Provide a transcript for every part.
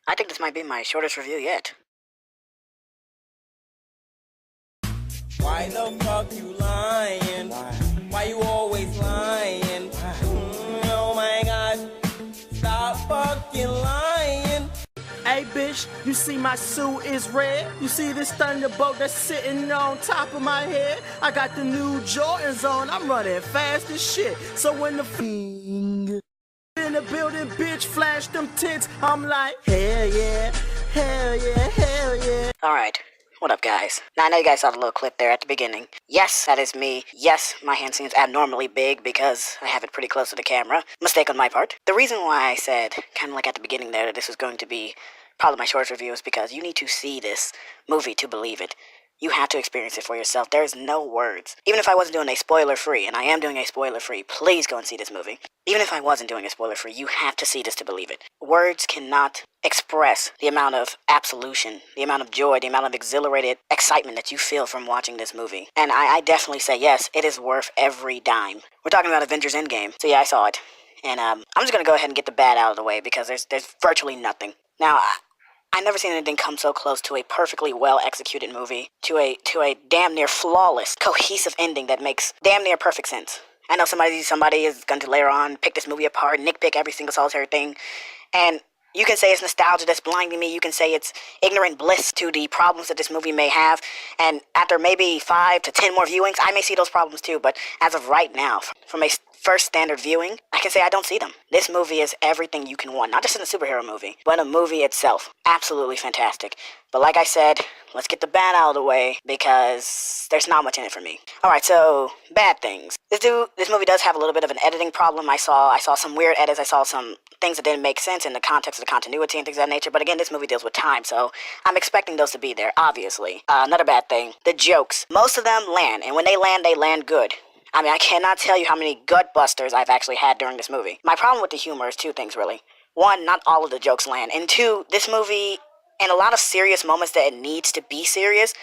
I think this might be my shortest review yet. Why the fuck you lying? Why you always lying? Oh my god, stop fucking lying. Hey bitch, you see my suit is red? You see this thunderbolt that's sitting on top of my head? I got the new Jordans on, I'm running fast as shit. So when the in the building, bitch, flash them tits, I'm like, hell yeah, hell yeah, hell yeah. Alright, what up guys? Now I know you guys saw the little clip there at the beginning. Yes, that is me. Yes, my hand seems abnormally big because I have it pretty close to the camera. Mistake on my part. The reason why I said, kind of like at the beginning there, that this was going to be probably my shortest review is because you need to see this movie to believe it. You have to experience it for yourself. There's no words. Even if I wasn't doing a spoiler-free, and I am doing a spoiler-free, please go and see this movie. Even if I wasn't doing a spoiler-free, you have to see this to believe it. Words cannot express the amount of absolution, the amount of joy, the amount of exhilarated excitement that you feel from watching this movie. And I definitely say yes, it is worth every dime. We're talking about Avengers Endgame. So yeah, I saw it. And I'm just going to go ahead and get the bad out of the way because there's virtually nothing. Now, I've never seen anything come so close to a perfectly well-executed movie, to a damn near flawless, cohesive ending that makes damn near perfect sense. I know somebody is going to later on pick this movie apart, nitpick every single solitary thing, and you can say it's nostalgia that's blinding me, you can say it's ignorant bliss to the problems that this movie may have, and after maybe 5 to 10 more viewings, I may see those problems too, but as of right now, from a first standard viewing, I can say I don't see them. This movie is everything you can want, not just in a superhero movie, but a movie itself. Absolutely fantastic. But like I said, let's get the bad out of the way because there's not much in it for me. Alright, so bad things. This movie does have a little bit of an editing problem. I saw some weird edits, I saw some things that didn't make sense in the context of the continuity and things of that nature, but again, this movie deals with time, so I'm expecting those to be there, obviously. Another bad thing, the jokes. Most of them land, and when they land good. I mean, I cannot tell you how many gut busters I've actually had during this movie. My problem with the humor is two things, really. One, not all of the jokes land, and two, this movie, in a lot of serious moments that it needs to be serious,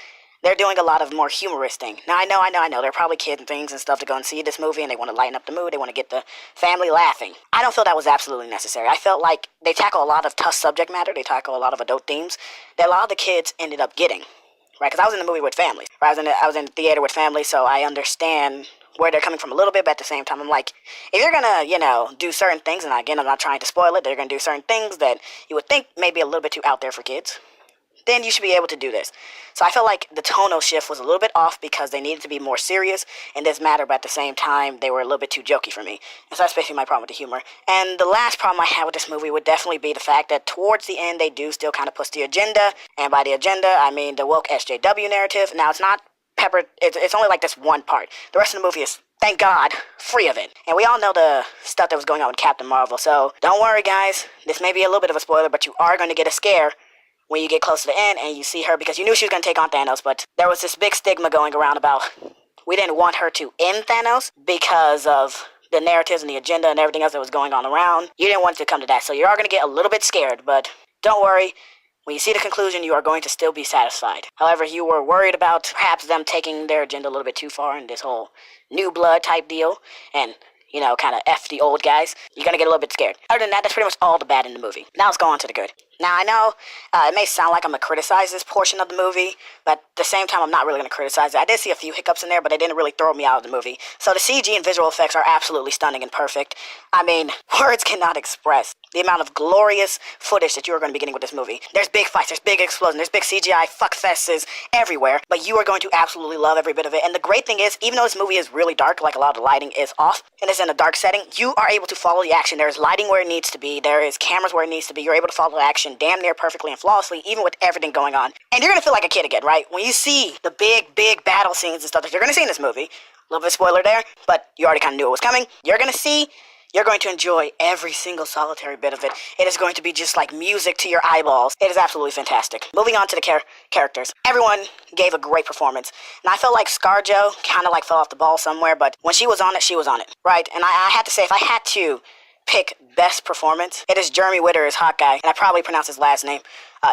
they're doing a lot of more humorous thing. Now, I know, there are probably kids and things and stuff to go and see this movie, and they want to lighten up the mood, they want to get the family laughing. I don't feel that was absolutely necessary. I felt like they tackle a lot of tough subject matter, they tackle a lot of adult themes, that a lot of the kids ended up getting. Right, because I was in the movie with families. Right? I was in the theater with families, so I understand where they're coming from a little bit, but at the same time, I'm like, if you're gonna, do certain things, and again, I'm not trying to spoil it, they're gonna do certain things that you would think may be a little bit too out there for kids, then you should be able to do this. So I felt like the tonal shift was a little bit off because they needed to be more serious in this matter, but at the same time, they were a little bit too jokey for me. And so that's basically my problem with the humor. And the last problem I had with this movie would definitely be the fact that towards the end, they do still kind of push the agenda, and by the agenda, I mean the woke SJW narrative. Now, it's not peppered, it's only like this one part. The rest of the movie is, thank God, free of it. And we all know the stuff that was going on with Captain Marvel, so don't worry guys, this may be a little bit of a spoiler, but you are going to get a scare when you get close to the end and you see her, because you knew she was going to take on Thanos, but there was this big stigma going around about we didn't want her to end Thanos because of the narratives and the agenda and everything else that was going on around. You didn't want it to come to that, so you are going to get a little bit scared, but don't worry. When you see the conclusion, you are going to still be satisfied. However, you were worried about perhaps them taking their agenda a little bit too far in this whole new blood type deal, and, kind of F the old guys, you're going to get a little bit scared. Other than that, that's pretty much all the bad in the movie. Now let's go on to the good. Now, I know it may sound like I'm going to criticize this portion of the movie, but at the same time, I'm not really going to criticize it. I did see a few hiccups in there, but they didn't really throw me out of the movie. So the CG and visual effects are absolutely stunning and perfect. I mean, words cannot express the amount of glorious footage that you are going to be getting with this movie. There's big fights, there's big explosions, there's big CGI fuckfests everywhere, but you are going to absolutely love every bit of it. And the great thing is, even though this movie is really dark, like a lot of the lighting is off, and it's in a dark setting, you are able to follow the action. There's lighting where it needs to be, there is cameras where it needs to be, you're able to follow the action damn near perfectly and flawlessly, even with everything going on. And you're going to feel like a kid again, right? When you see the big battle scenes and stuff that you're going to see in this movie, a little bit of spoiler there, but you already kind of knew it was coming, you're going to enjoy every single solitary bit of it. It is going to be just like music to your eyeballs. It is absolutely fantastic. Moving on to the characters. Everyone gave a great performance. And I felt like ScarJo kind of like fell off the ball somewhere, but when she was on it, she was on it, right? And I had to say, if I had to pick best performance, it is Jeremy Witter as Hawkeye, and I probably pronounced his last name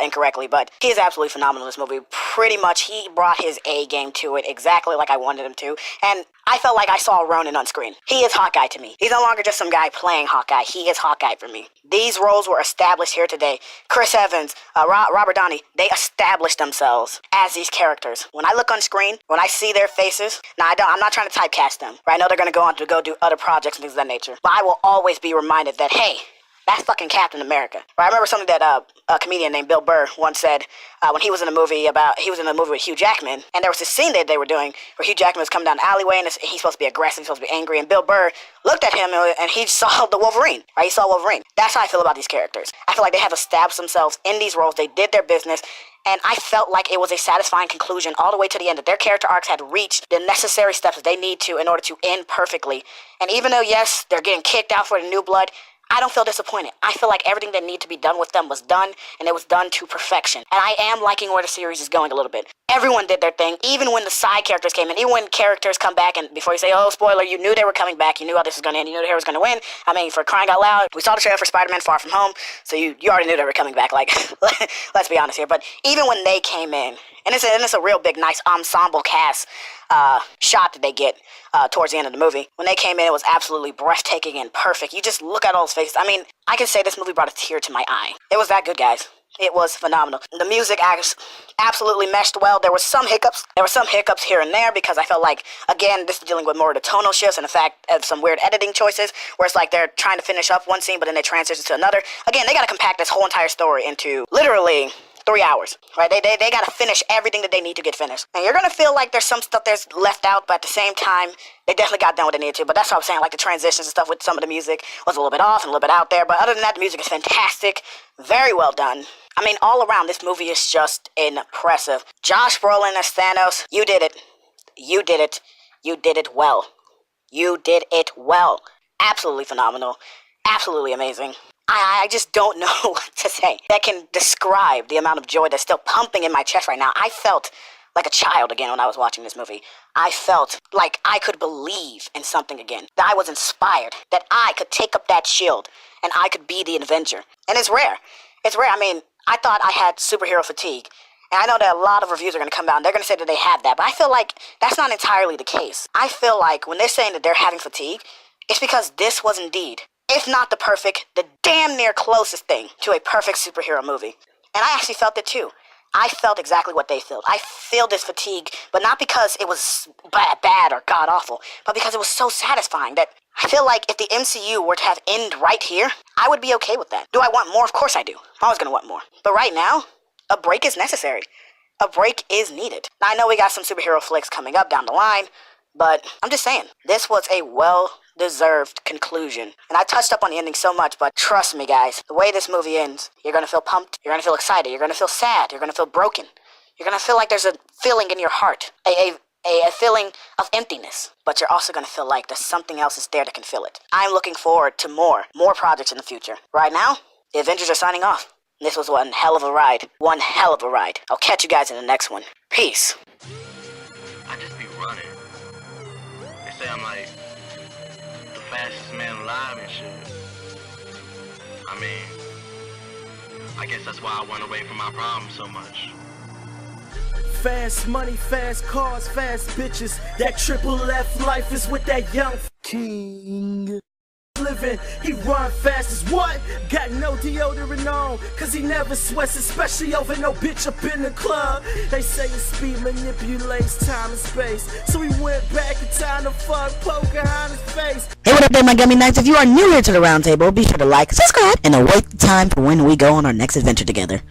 incorrectly, but he is absolutely phenomenal in this movie. Pretty much, he brought his A game to it exactly like I wanted him to, and I felt like I saw Ronan on screen. He is Hawkeye to me. He's no longer just some guy playing Hawkeye. He is Hawkeye for me. These roles were established here today. Chris Evans, Robert Downey, they established themselves as these characters. When I look on screen, when I see their faces, now I'm not trying to typecast them. Right? I know they're going to go on to go do other projects and things of that nature, but I will always be reminded that, hey, that's fucking Captain America. Right? I remember something that a comedian named Bill Burr once said when he was in a movie with Hugh Jackman, and there was this scene that they were doing where Hugh Jackman was coming down the alleyway, and he's supposed to be aggressive, he's supposed to be angry, and Bill Burr looked at him and he saw the Wolverine. Right? He saw Wolverine. That's how I feel about these characters. I feel like they have established themselves in these roles. They did their business. And I felt like it was a satisfying conclusion all the way to the end, that their character arcs had reached the necessary steps that they need to in order to end perfectly. And even though, yes, they're getting kicked out for the new blood, I don't feel disappointed. I feel like everything that needed to be done with them was done, and it was done to perfection. And I am liking where the series is going a little bit. Everyone did their thing, even when the side characters came in, even when characters come back, and before you say, oh, spoiler, you knew they were coming back, you knew how this was going to end, you knew the hero was going to win. I mean, for crying out loud, we saw the trailer for Spider-Man Far From Home, so you already knew they were coming back, like, let's be honest here. But even when they came in, and it's a real big, nice ensemble cast shot that they get towards the end of the movie. When they came in, it was absolutely breathtaking and perfect. You just look at all those faces. I mean, I can say this movie brought a tear to my eye. It was that good, guys. It was phenomenal. The music absolutely meshed well. There were some hiccups. Here and there because I felt like, again, this is dealing with more of the tonal shifts and the fact of some weird editing choices where it's like they're trying to finish up one scene but then they transition to another. Again, they got to compact this whole entire story into literally 3 hours, right? They got to finish everything that they need to get finished. And you're going to feel like there's some stuff that's left out, but at the same time, they definitely got done what they needed to. But that's what I'm saying, like the transitions and stuff with some of the music was a little bit off and a little bit out there. But other than that, the music is fantastic. Very well done. I mean, all around, this movie is just impressive. Josh Brolin as Thanos, you did it. You did it. You did it well. You did it well. Absolutely phenomenal. Absolutely amazing. I just don't know what to say that can describe the amount of joy that's still pumping in my chest right now. I felt like a child again when I was watching this movie. I felt like I could believe in something again. That I was inspired. That I could take up that shield and I could be the Avenger. And it's rare. It's rare. I mean, I thought I had superhero fatigue. And I know that a lot of reviews are going to come out and they're going to say that they have that. But I feel like that's not entirely the case. I feel like when they're saying that they're having fatigue, it's because this was indeed, if not the perfect, the damn near closest thing to a perfect superhero movie. And I actually felt it too. I felt exactly what they felt. I feel this fatigue, but not because it was bad or god-awful, but because it was so satisfying that I feel like if the MCU were to have end right here, I would be okay with that. Do I want more? Of course I do. I'm always going to want more. But right now, a break is necessary. A break is needed. Now, I know we got some superhero flicks coming up down the line, but I'm just saying, this was a well-deserved conclusion. And I touched up on the ending so much, but trust me, guys, the way this movie ends, you're going to feel pumped, you're going to feel excited, you're going to feel sad, you're going to feel broken. You're going to feel like there's a feeling in your heart, a feeling of emptiness. But you're also going to feel like there's something else is there that can fill it. I'm looking forward to more projects in the future. Right now, the Avengers are signing off. This was one hell of a ride. One hell of a ride. I'll catch you guys in the next one. Peace. I just be running. They say I'm like the fastest man alive and shit. I mean, I guess that's why I run away from my problems so much. Fast money, fast cars, fast bitches. That triple F life is with that young king. Living, he run fast as what? Got no deodorant on, cause he never sweats, especially over no bitch up in the club. They say his speed manipulates time and space, so he went back in time to fuck Pocahontas' face. Hey, what up there, my Gummy Knights? If you are new here to the round table, be sure to like, subscribe, and await the time for when we go on our next adventure together.